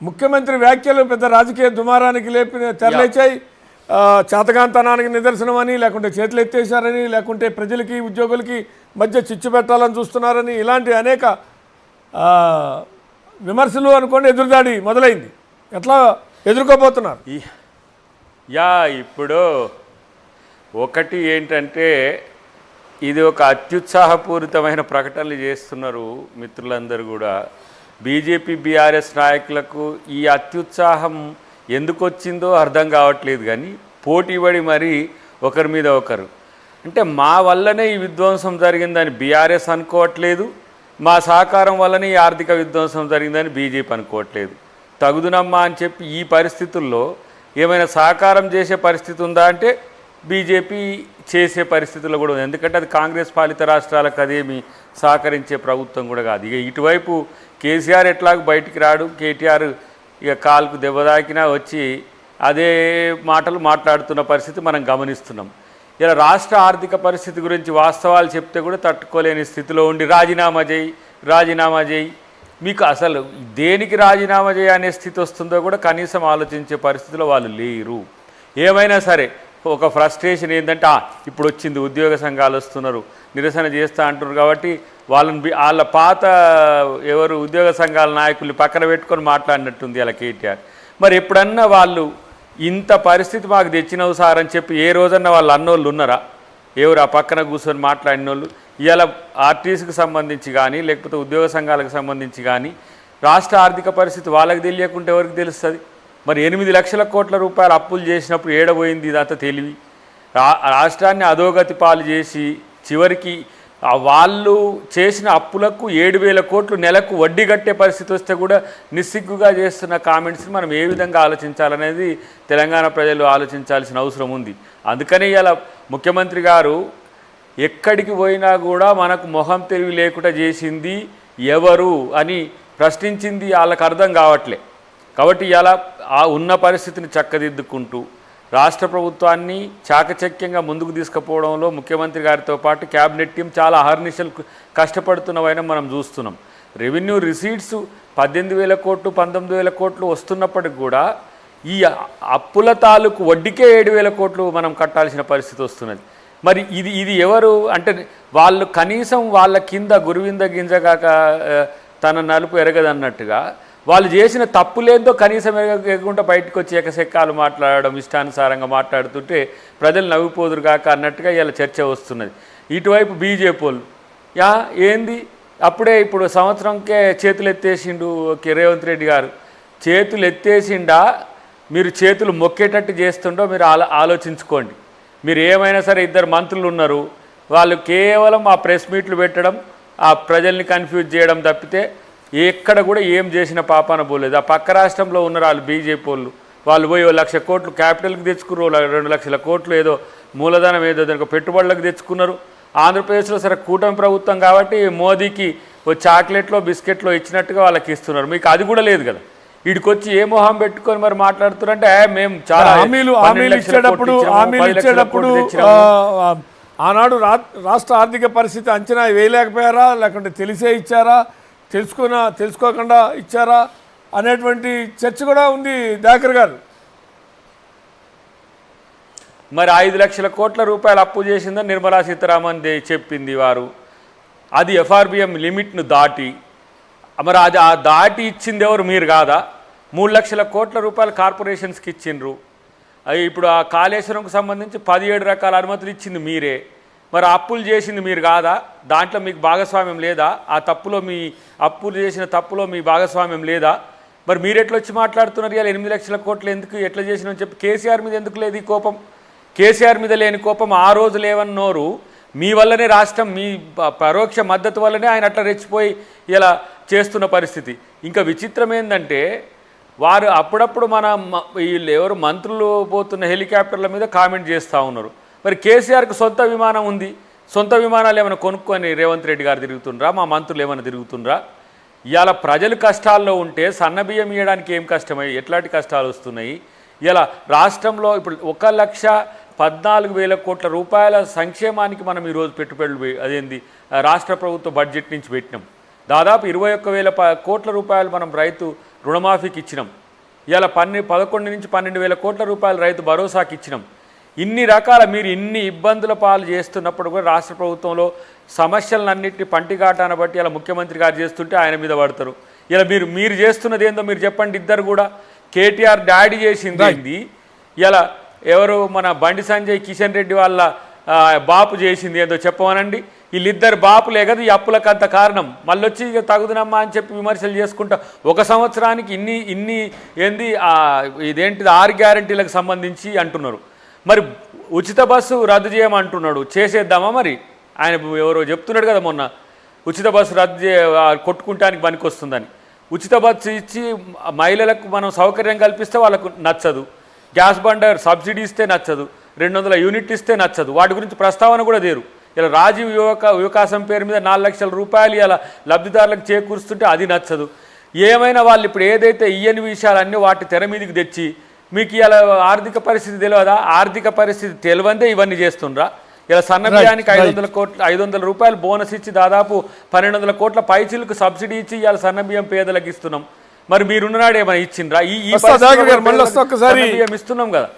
ముఖ్యమంత్రి వ్యాఖ్యలు పెద్ద రాజకీయ దుమారానికి తెరలేచాయి. చేతకాంతనానికి నిదర్శనమని, లేకుంటే చేతులు ఎత్తేసారని, లేకుంటే ప్రజలకి ఉద్యోగులకి మధ్య చిచ్చు పెట్టాలని చూస్తున్నారని, ఇలాంటి అనేక విమర్శలు అనుకోండి ఎదురుదాడి మొదలైంది. ఎట్లా ఎదుర్కోబోతున్నారు? ఇప్పుడు ఒకటి ఏంటంటే, ఇది ఒక అత్యుత్సాహపూరితమైన ప్రకటనలు చేస్తున్నారు మిత్రులందరూ కూడా. బీజేపీ బీఆర్ఎస్ నాయకులకు ఈ అత్యుత్సాహం ఎందుకు వచ్చిందో అర్థం కావట్లేదు. కానీ పోటీపడి మరి ఒకరి మీద ఒకరు, అంటే మా వల్లనే ఈ విధ్వంసం జరిగిందని బీఆర్ఎస్ అనుకోవట్లేదు, మా సహకారం వల్లనే ఈ ఆర్థిక విధ్వంసం జరిగిందని బీజేపీ అనుకోవట్లేదు. తగుదునమ్మా అని చెప్పి ఈ పరిస్థితుల్లో ఏమైనా సహకారం చేసే పరిస్థితి ఉందా అంటే బీజేపీ చేసే పరిస్థితుల్లో కూడా ఉంది. ఎందుకంటే అది కాంగ్రెస్ పాలిత రాష్ట్రాలకు అదేమి సహకరించే ప్రభుత్వం కూడా కాదు. ఇక ఇటువైపు కేసీఆర్ ఎట్లాగూ బయటికి రాడు, కేటీఆర్ ఇక కాలుకు దెబ్బ తాకినా వచ్చి అదే మాటలు మాట్లాడుతున్న పరిస్థితి మనం గమనిస్తున్నాం. ఇలా రాష్ట్ర ఆర్థిక పరిస్థితి గురించి వాస్తవాలు చెప్తే కూడా తట్టుకోలేని స్థితిలో ఉండి రాజీనామా చేయి మీకు అసలు దేనికి రాజీనామా చేయ అనే స్థితి వస్తుందో కూడా కనీసం ఆలోచించే పరిస్థితిలో వాళ్ళు లేరు. ఏమైనా సరే ఒక ఫ్రస్ట్రేషన్ ఏంటంటే ఇప్పుడు వచ్చింది, ఉద్యోగ సంఘాలు వస్తున్నారు, నిరసన చేస్తూ అంటున్నారు కాబట్టి వాళ్ళ పాత ఎవరు ఉద్యోగ సంఘాల నాయకుల్ని పక్కన పెట్టుకొని మాట్లాడినట్టుంది అలా కేటీఆర్. మరి ఎప్పుడన్నా వాళ్ళు ఇంత పరిస్థితి మాకు తెచ్చినవు సార్ అని చెప్పి ఏ రోజన్నా వాళ్ళు అన్నోళ్ళు ఉన్నారా? ఎవరు ఆ పక్కన కూర్చొని మాట్లాడిన వాళ్ళు? ఇవాళ ఆర్టీసీకి సంబంధించి కానీ లేకపోతే ఉద్యోగ సంఘాలకు సంబంధించి కానీ రాష్ట్ర ఆర్థిక పరిస్థితి వాళ్ళకి తెలియకుంటే ఎవరికి తెలుస్తుంది? మరి 8 లక్షల కోట్ల రూపాయలు అప్పులు చేసినప్పుడు ఏడబోయింది ఇదంతా తెలివి? రాష్ట్రాన్ని అధోగతి పాలు చేసి చివరికి వాళ్ళు చేసిన అప్పులకు 7,000 కోట్లు నెలకు వడ్డీ కట్టే పరిస్థితి వస్తే కూడా నిస్సిగ్గుగా చేస్తున్న కామెంట్స్ని మనం ఏ విధంగా ఆలోచించాలనేది తెలంగాణ ప్రజలు ఆలోచించాల్సిన అవసరం ఉంది. అందుకని ఇలా ముఖ్యమంత్రి గారు ఎక్కడికి పోయినా కూడా మనకు మొహం తెలివి లేకుండా చేసింది ఎవరు అని ప్రశ్నించింది వాళ్ళకు అర్థం కావట్లే. కాబట్టి ఇలా ఆ ఉన్న పరిస్థితిని చక్కదిద్దుకుంటూ రాష్ట్ర ప్రభుత్వాన్ని చాకచక్యంగా ముందుకు తీసుకుపోవడంలో ముఖ్యమంత్రి గారితో పాటు క్యాబినెట్ టీం చాలా అహర్నిశలు కష్టపడుతున్నవైనా మనం చూస్తున్నాం. రెవెన్యూ రిసీట్స్ 18,000 కోట్లు 19,000 కోట్లు వస్తున్నప్పటికి కూడా ఈ అప్పుల తాలూకు వడ్డీకే 7,000 కోట్లు మనం కట్టాల్సిన పరిస్థితి వస్తున్నది. మరి ఇది ఎవరు అంటే వాళ్ళు కనీసం వాళ్ళ కింద గురువింద గింజగాక తన నలుపు ఎరగదన్నట్టుగా వాళ్ళు చేసిన తప్పులేందో కనీసం ఎరగకుండా బయటకు వచ్చి ఏకశెక్కాలు మాట్లాడడం, ఇష్టానుసారంగా మాట్లాడుతుంటే ప్రజలు నవ్విపోదురు కాక అన్నట్టుగా ఇలా చర్చ వస్తున్నది. ఇటువైపు బీజేపీ వాళ్ళు ఏంది అప్పుడే ఇప్పుడు సంవత్సరంకే చేతులు ఎత్తేసిండు రేవంత్ రెడ్డి గారు. చేతులు ఎత్తేసిండా మీరు చేతులు మొక్కేటట్టు చేస్తుండో మీరు ఆలోచించుకోండి. మీరు ఏమైనా సరే 2 మంత్రులు ఉన్నారు, వాళ్ళు కేవలం ఆ ప్రెస్ మీట్లు పెట్టడం, ఆ ప్రజల్ని కన్ఫ్యూజ్ చేయడం తప్పితే ఎక్కడ కూడా ఏం చేసిన పాపాన పోలేదు. ఆ పక్క రాష్ట్రంలో ఉన్నారు వాళ్ళు బీజేపీ వాళ్ళు పోయి 1,00,000 కోట్లు క్యాపిటల్కి తెచ్చుకున్నారు, 2 లక్షల కోట్లు ఏదో మూలధనం ఏదో దానికి పెట్టుబడులకు తెచ్చుకున్నారు. ఆంధ్రప్రదేశ్లో సరే కూటమి ప్రభుత్వం కాబట్టి మోదీకి ఓ చాక్లెట్లో బిస్కెట్లో ఇచ్చినట్టుగా వాళ్ళకి ఇస్తున్నారు. మీకు అది కూడా లేదు కదా. వీడికొచ్చి ఏ మొహం పెట్టుకొని మరి మాట్లాడుతున్నారంటే మేము చాలా హామీలు ఇచ్చేటప్పుడు ఆనాడు రాష్ట్ర ఆర్థిక పరిస్థితి అంచనా వేయలేకపోయారా, లేకుంటే తెలిసే ఇచ్చారా, తెలుసుకోకుండా ఇచ్చారా అనేటువంటి చర్చ కూడా ఉంది దయాకర్ గారు. మరి 5 లక్షల కోట్ల రూపాయలు అప్పు చేసిందని నిర్మలా సీతారామన్ చెప్పింది వారు. అది ఎఫ్ఆర్బిఎం లిమిట్ను దాటి, మరి అది ఆ దాటి ఇచ్చింది ఎవరు? మీరు కాదా? 3 లక్షల కోట్ల రూపాయలు కార్పొరేషన్స్కి ఇచ్చిండ్రు. ఇప్పుడు ఆ కాళేశ్వరంకు సంబంధించి 17 రకాల అనుమతులు ఇచ్చింది మీరే. మరి అప్పులు చేసింది మీరు కాదా? దాంట్లో మీకు భాగస్వామ్యం లేదా? ఆ తప్పులో మీ అప్పులు చేసిన తప్పులో మీ భాగస్వామ్యం లేదా? మరి మీరు ఎట్లా వచ్చి మాట్లాడుతున్నారు? ఇలా 8 లక్షల కోట్లు ఎందుకు ఎట్లా చేసినని చెప్పి కేసీఆర్ మీద ఎందుకు లేదు ఈ కోపం? కేసీఆర్ మీద లేని కోపం ఆ రోజు లేవన్నోరు మీ వల్లనే, రాష్ట్రం మీ పరోక్ష మద్దతు వల్లనే ఆయన అట్లా రెచ్చిపోయి ఇలా చేస్తున్న పరిస్థితి. ఇంకా విచిత్రం ఏంటంటే వారు అప్పుడప్పుడు వీళ్ళు ఎవరు మంత్రులు పోతున్న హెలికాప్టర్ల మీద కామెంట్ చేస్తూ ఉన్నారు. మరి కేసీఆర్కి సొంత విమానం ఉంది, సొంత విమానాలు ఏమైనా కొనుక్కొని రేవంత్ రెడ్డి గారు తిరుగుతుండ్రా? మా మంత్రులు ఏమైనా తిరుగుతుండ్రా? ఇవాళ ప్రజలు కష్టాల్లో ఉంటే సన్నబియ్యం ఇవ్వడానికి ఏం కష్టమై ఎట్లాంటి కష్టాలు వస్తున్నాయి? ఇలా రాష్ట్రంలో ఇప్పుడు 1,14,000 కోట్ల రూపాయల సంక్షేమానికి మనం ఈరోజు పెట్టుబడులు అదేంది రాష్ట్ర ప్రభుత్వ బడ్జెట్ నుంచి పెట్టినాం. దాదాపు 21,000 కోట్ల రూపాయలు మనం రైతు రుణమాఫీకి ఇచ్చినాం. ఇలా 11 నుంచి 12,000 కోట్ల రూపాయలు రైతు భరోసాకి ఇచ్చినాం. ఇన్ని రకాల మీరు ఇన్ని ఇబ్బందుల పాలు చేస్తున్నప్పుడు కూడా రాష్ట్ర ప్రభుత్వంలో సమస్యలన్నింటినీ పంటికాటాన బట్టి ఇలా ముఖ్యమంత్రి గారు చేస్తుంటే ఆయన మీద పడతారు. ఇలా మీరు చేస్తున్నది ఏందో మీరు చెప్పండి. ఇద్దరు కూడా కేటీఆర్ డాడీ చేసింది ఏంది, ఇలా ఎవరు మన బండి సంజయ్ కిషన్ రెడ్డి వాళ్ళ బాపు చేసింది ఏందో చెప్పమనండి. వీళ్ళిద్దరు బాపులే కదా ఈ అప్పులకు అంత కారణం. మళ్ళొచ్చి ఇక తగుదనమ్మా అని చెప్పి విమర్శలు చేసుకుంటా 1 సంవత్సరానికి ఇన్ని ఏంది ఇదేంటిది 6 గ్యారంటీలకు సంబంధించి అంటున్నారు. మరి ఉచిత బస్సు రద్దు చేయమంటున్నాడు, చేసేద్దామా? మరి ఆయన ఎవరో చెప్తున్నాడు కదా మొన్న, ఉచిత బస్సు రద్దు కొట్టుకుంటానికి పనికి వస్తుందని. ఉచిత బస్సు ఇచ్చి మహిళలకు మనం సౌకర్యం కల్పిస్తే వాళ్ళకు నచ్చదు, గ్యాస్ బండర్ సబ్సిడీ ఇస్తే నచ్చదు, 200 యూనిట్ ఇస్తే నచ్చదు. వాటి గురించి ప్రస్తావన కూడా దేరు. ఇలా రాజీవ్ వికాసం పేరు మీద 4 లక్షల రూపాయలు ఇలా లబ్ధిదారులకు చేకూరుస్తుంటే అది నచ్చదు. ఏమైనా వాళ్ళు ఇప్పుడు ఏదైతే ఇయ్యని విషయాలన్నీ వాటి తెర మీదకి తెచ్చి మీకు ఇలా ఆర్థిక పరిస్థితి తెలియదా? ఆర్థిక పరిస్థితి తెలియందే ఇవన్నీ చేస్తుండ్రా? ఇలా సన్న బియ్యానికి 500 రూపాయలు బోనస్ ఇచ్చి దాదాపు 1200 కోట్ల పైచీలకు సబ్సిడీ ఇచ్చి ఇవాళ సన్న బియ్యం పేదలకు ఇస్తున్నాం. మరి మీరున్ననాడు ఏమైనా ఇచ్చిండ్రా? ఈ బియ్యం ఇస్తున్నాం కదా.